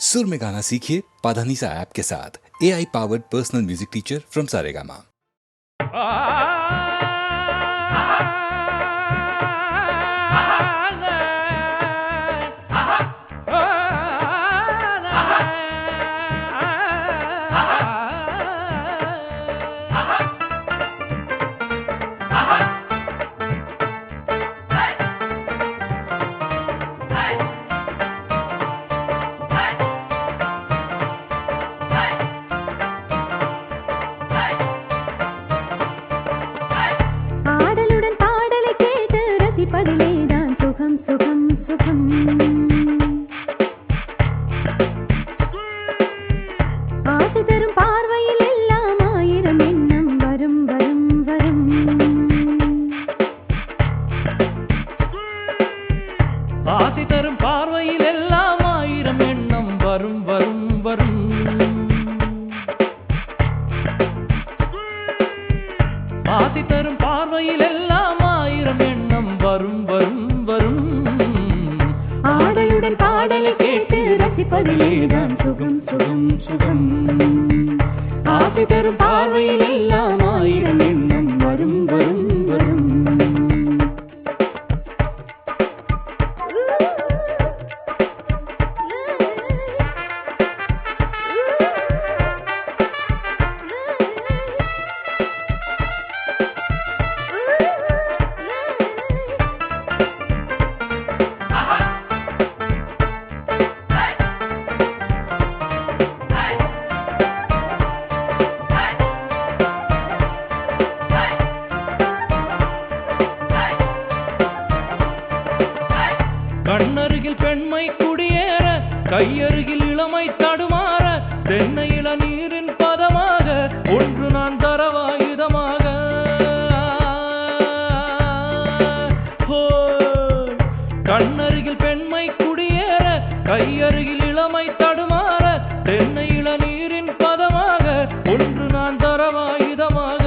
सुर में गाना सीखिए पाधानीसा ऐप के साथ। AI powered personal music teacher from Saregama. ஆசை தரும் பார்வையில் எல்லாம் ஆயிரம் எண்ணம் வரும் வரும் வரும். ஆசை தரும் பார்வையில் எல்லாம் ஆயிரம் எண்ணம் வரும் வரும் வரும். ஆடலுடன் பாடலை கேட்டு ரசிப்பதிலேதான் சுகம் சுகம் சுகம். ஆசை தரும் பார்வையில் எல்லாம் ஆயிரம் எண்ணம் வரும் வரும் வரும். கண்ணருகில் பெண்மை குடியேற, கையருகில் இளமை தடுமாற, தென்னை இளநீரின் பதமாக ஒன்று நான் தரவாயுதமாக. கண்ணருகில் பெண்மை குடியேற, கையருகில் இளமை தடுமாற, தென்னை இளநீரின் பதமாக ஒன்று நான் தரவாயுதமாக.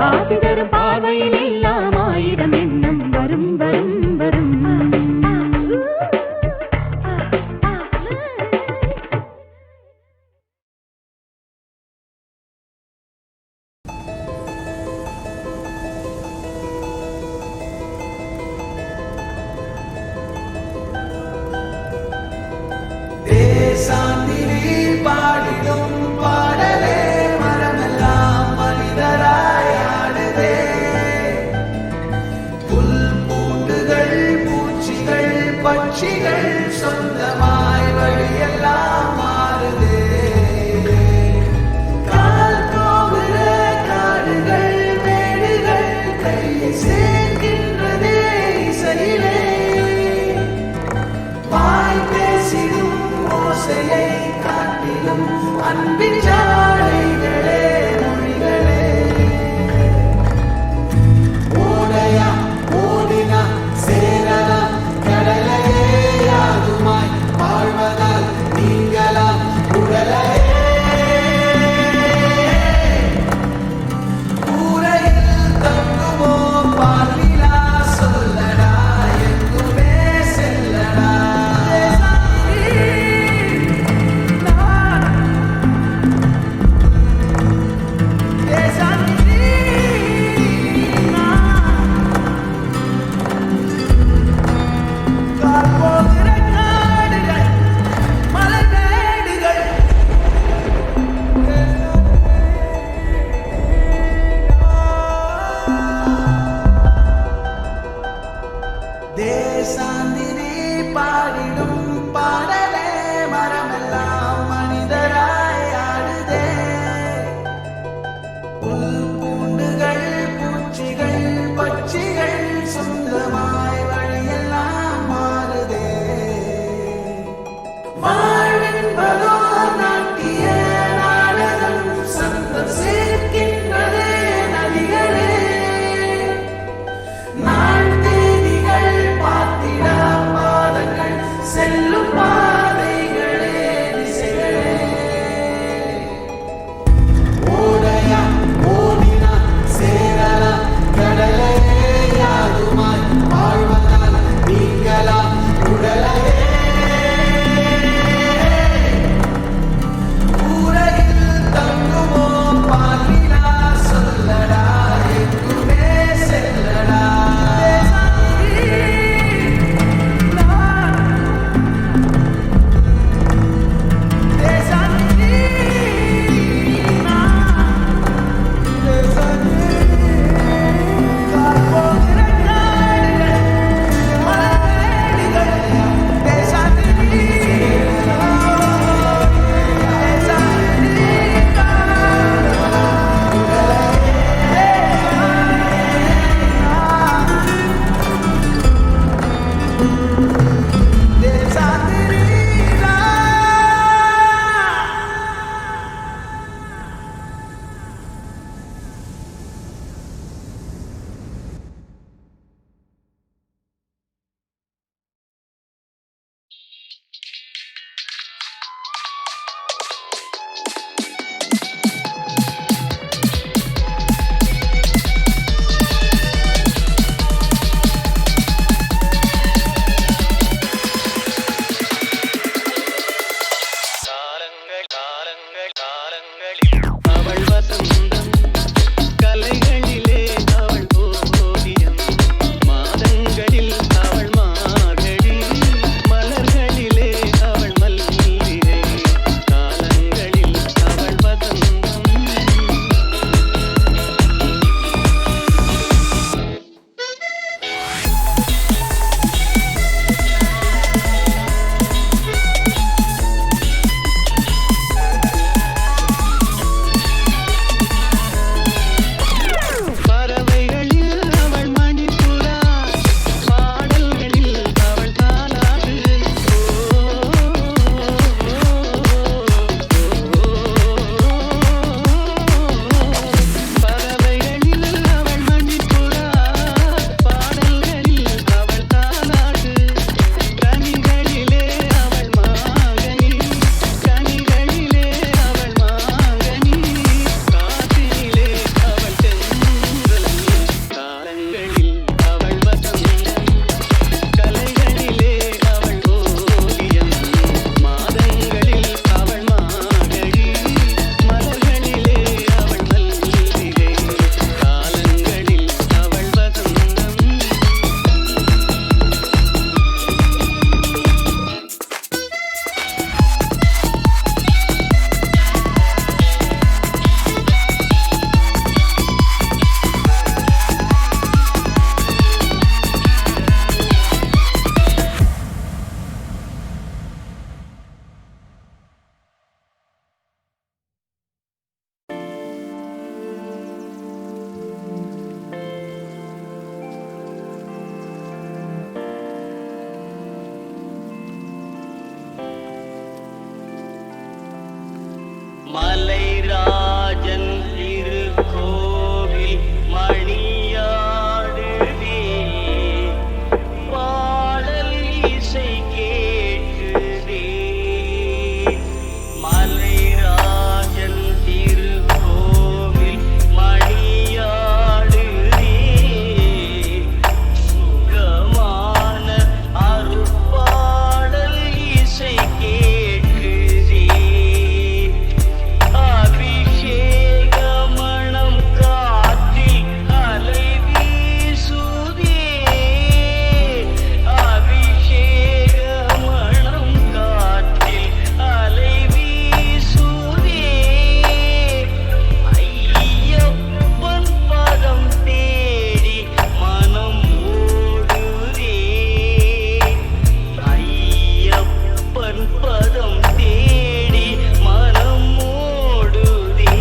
ஆசை தரும் பார்வையில் எல்லாம் ஆயிரம் எண்ணம் வரும் வரும் வரும். தேசாந்திரி பாடிடும் பாடலே மரமெல்லாம் மனிதராய் ஆடுதே. புல் பூண்டுகள் பூச்சிகள் பட்சிகள் சொந்தமாய் வழியெல்லாம் மாறுதே. கால் போகிற காடுகள் மேடுகள் கையை சேர்க்கின்றதே இசையிலே. வாய் பேசிடும் ஓசையை காட்டிலும் அன்பின் சாலைகளே மொழிகளே. ஓடையா ஓடினா சேரலாம் கடலையே யாதுமாய் வாழ்வதால் நீங்களாம் உடலையே. கூரையில் தங்குவோம் பாலிலா சொல்லடா எங்குமே செல்லடா. தேசாந்திரி பாடிடும் பாடலே மரமெல்லாம் மனிதராய் ஆடுதே. புல் பூண்டுகள் பூச்சிகள் பட்சிகள் சொந்தமாய் வழியெல்லாம் மாறுதே. வாழ்வென்பதோ நாட்டிய நாடகம் சந்தம் சேர்க்கின்றதே நதிகளே. நாள் தேதிகள் பார்த்திடா பாதங்கள் செல்லும் பாதைகளே திசைகளே. ஓடையா ஓடினா மலைராஜன் திருக்கோவில் மணியாடுதே பாடல் இசை கேட்குதே மலைராஜன் திருக்கோவில் மணியாடுதே சுகமான அருட்பாடல் இசை கேட்குதே அபிஷேக மணம் காற்றில் அலை வீசுதே அபிஷேக மணம் காற்றில் அலை வீசுதே ஐயப்பன் பதம் தேடி மனம் ஓடுதே ஐயப்பன் பதம் தேடி மனம் ஓடுதே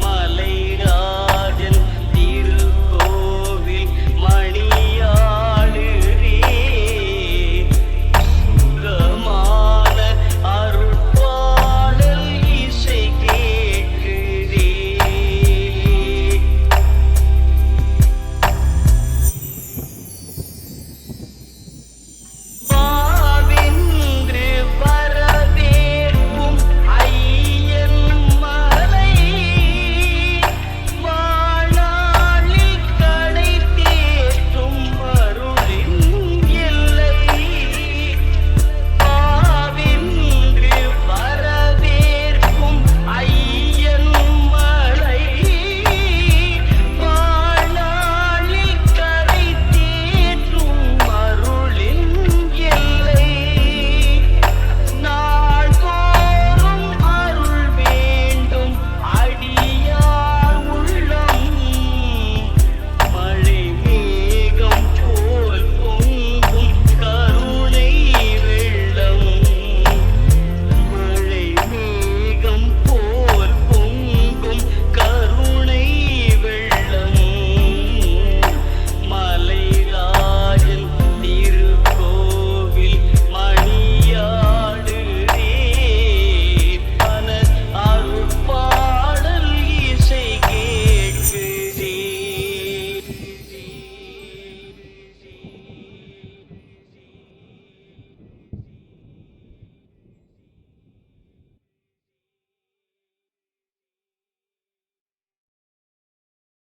மலைராஜன் திருக்கோவில் மணியாடுதே சுகமான அருட்பாடல் இசை கேட்குதே வாவென்று வரவேற்கும் ஐயன் மலை வாழாளில் கடை தேற்றும் அருளின் எல்லை வாவென்று வரவேற்கும் ஐயன் மலை வாழாளில் கடை தேற்றும் அருளின் எல்லை நாள்தோறும் அருள் வேண்டும் அடியார் உள்ளம் மழை மேகம் போல் பொங்கும் கருணை வெள்ளம் மழை மேகம் போல் பொங்கும் கருணை வெள்ளம் மலைராஜன் திருக்கோவில் மணியாடுதே பன அருட்பாடல் இசை கேட்குதே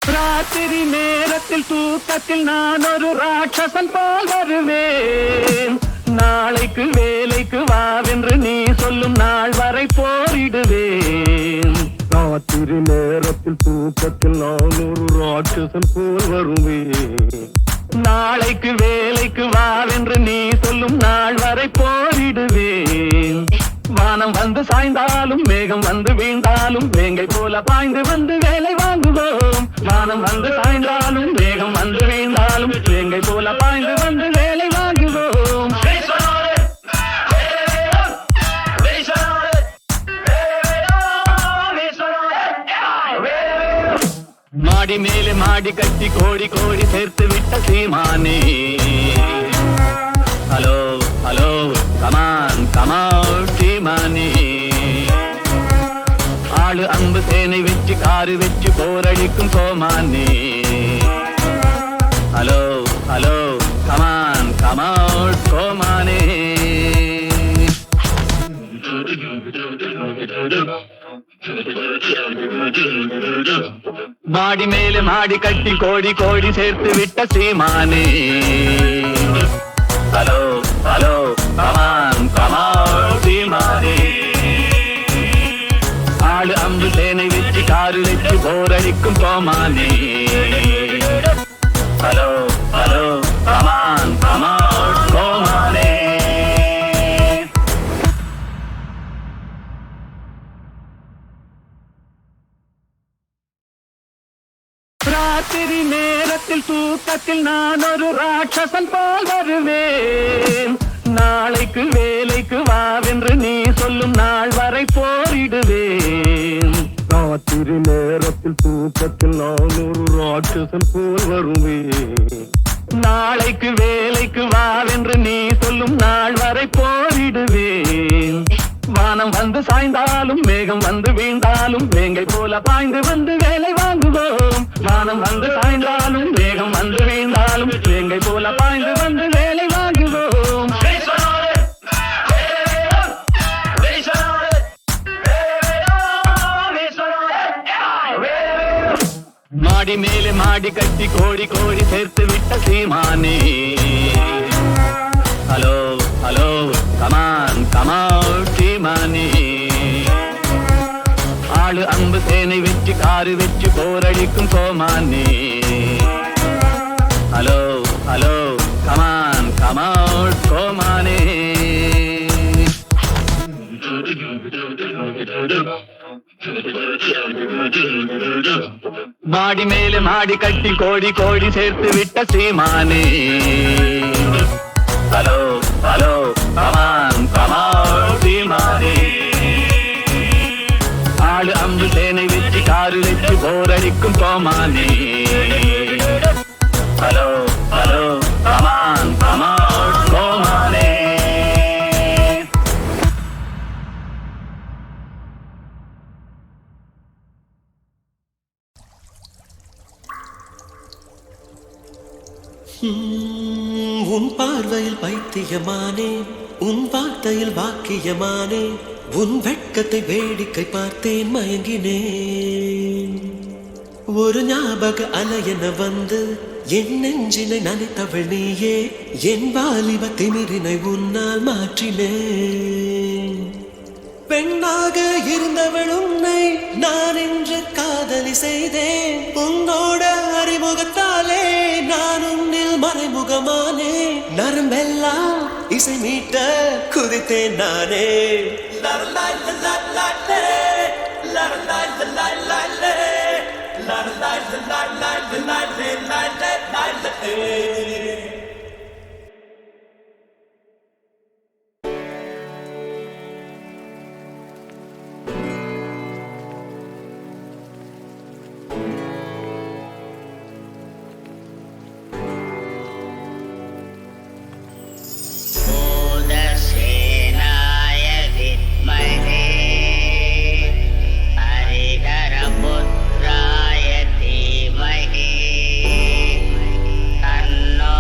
ராத்திரி நேரத்தில் தூக்கத்தில் நான் ஒரு ராட்சசன் போல் வருவேன் நாளைக்கு வேலைக்கு வாவென்று நீ சொல்லும் நாள் வரை போரிடுவேன் ராத்திரி நேரத்தில் தூக்கத்தில் நான் ஒரு ராட்சசன் போல் வருவேன் நாளைக்கு வேலைக்கு வாவென்று நீ சொல்லும் நாள் வரை போரிடுவேன் வானம் வந்து சாய்ந்தாலும் மேகம் வந்து வீழ்ந்தாலும் வேங்கை போல பாய்ந்து வந்து வேலை வாங்குவோம் வானம் வந்து சாய்ந்தாலும் மேகம் வந்து வீழ்ந்தாலும் வேங்கை போல பாய்ந்து வந்து வேலை வாங்குவோம் மாடி மேலே மாடி கட்டி கோடி கோடி சேர்த்து விட்ட சீமானே ஹலோ ஹலோ கமான் கமான் சீமானே ஆளு அம்பு சேனை வச்சு காரு வச்சு போரடிக்கும் கோமானே ஹலோ ஹலோ கமான் கமான் கோமானே மாடி மேலே மாடி கட்டி கோடி கோடி சேர்த்து விட்ட சீமானே ஹலோ ஹலோ கமான் கமான் சீமானே ஆளு அம்பு சேனை வச்சு காரு வச்சு போரடிக்கும் கோமானே ஹலோ ஹலோ கமான் கமான் கோமானே ராத்திரி நேரத்தில் தூக்கத்தில் நான் ஒரு ராட்சசன் போல் வருவேன் நாளைக்கு வேலைக்கு வாவென்று நீ சொல்லும் நாள் வரை போரிடுவேன் ராத்திரி நேரத்தில் தூக்கத்தில் நான் ஒரு ராட்சசன் போல் வருவேன் நாளைக்கு வேலைக்கு வாவென்று நீ சொல்லும் நாள் வரை போரிடுவேன் வானம் வந்து சாய்ந்தாலும் மேகம் வந்து வீழ்ந்தாலும் வேங்கை போல பாய்ந்து வந்து வேலை வாங்குவோம். வானம் வந்து சாய்ந்தாலும் மேகம் வந்து வீழ்ந்தாலும் வேங்கை போல பாய்ந்து வந்து வேலை வாங்குவோம். மாடி மேலே மாடி கட்டி கோடி கோடி சேர்த்து விட்ட சீமானே. ஹலோ ஹலோ கமான் கமான் சீமானே. ஆளு அம்பு சேனை வெச்சு காரு வெச்சு போரடிக்கும் கோமானே. ஹலோ ஹலோ கமான் கமான் கோமானே. மாடி மேலே மாடி கட்டி கோடி கோடி சேர்த்து விட்ட சீமானே. ஹலோ ஹலோ கமான் கமான் சீமானே. ஆளு அம்பு சேனை வச்சு காரு வச்சு போரடிக்கும் கோமானே. ஹலோ ஹலோ கமான் கமான் கோமானே. உன் பார்வையில் பைத்தியமானே, உன் வார்த்தையில் வாக்கியமானே, உன் வெட்கத்தை வேடிக்கை பார்த்தேன் மயங்கினேன். ஒரு ஞாபக அலையென வந்து என் நெஞ்சினை நனைத்தவள் நீயே, என் வாலிப திமிரினை உன்னால் மாற்றினேன். பெண்ணாக இருந்தவள் உன்னை நான் என்று காதலி செய்தேன். உன்னோட அறிமுகத்தாலே நான் உன்னில் மறைமுகமானே. நரம்பெல்லாம் இசை மீட்ட குதித்தேன் நானே. हरिहरपुत्राय धीमहि तन्नो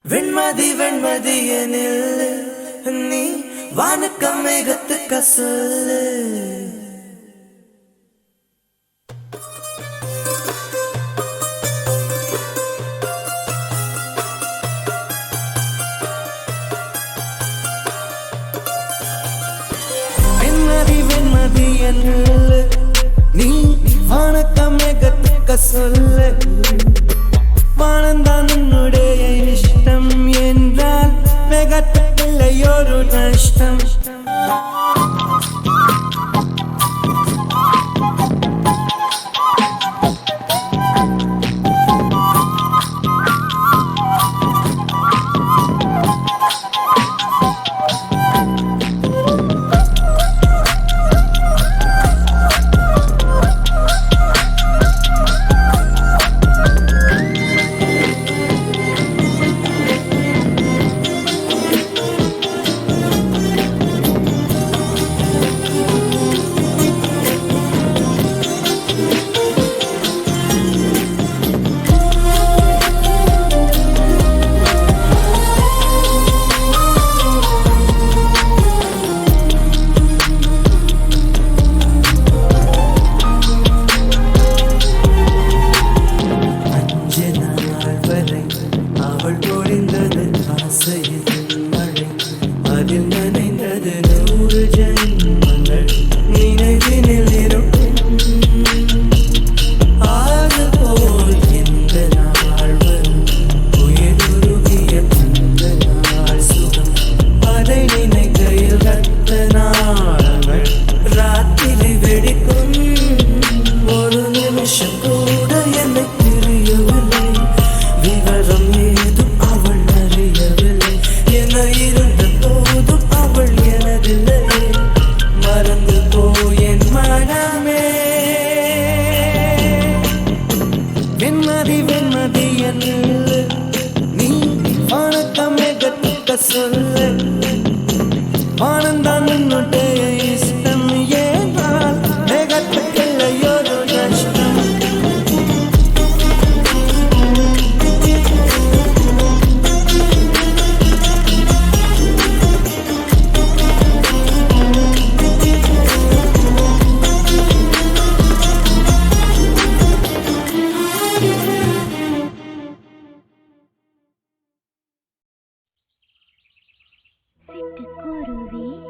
வெண்மதி வெண்மதி எனில் நீ வானுக்க மேகத்துக்க சொல்லு வெண்மதி வெண்மதி எனில் நீ வானுக்க மேகத்துக்க சொல்லு வானந்தான் உன்னுடைய இஷ்டம் என்றால் மேகத்துக்கில்லையொரு நஷ்டம் சொல்லு ஆனந்தான் உன்னுடைய இஷ்டம் ஏனால் மேகத்துக்கில்லையொரு நஷ்டம் சிட்டுக்குருவி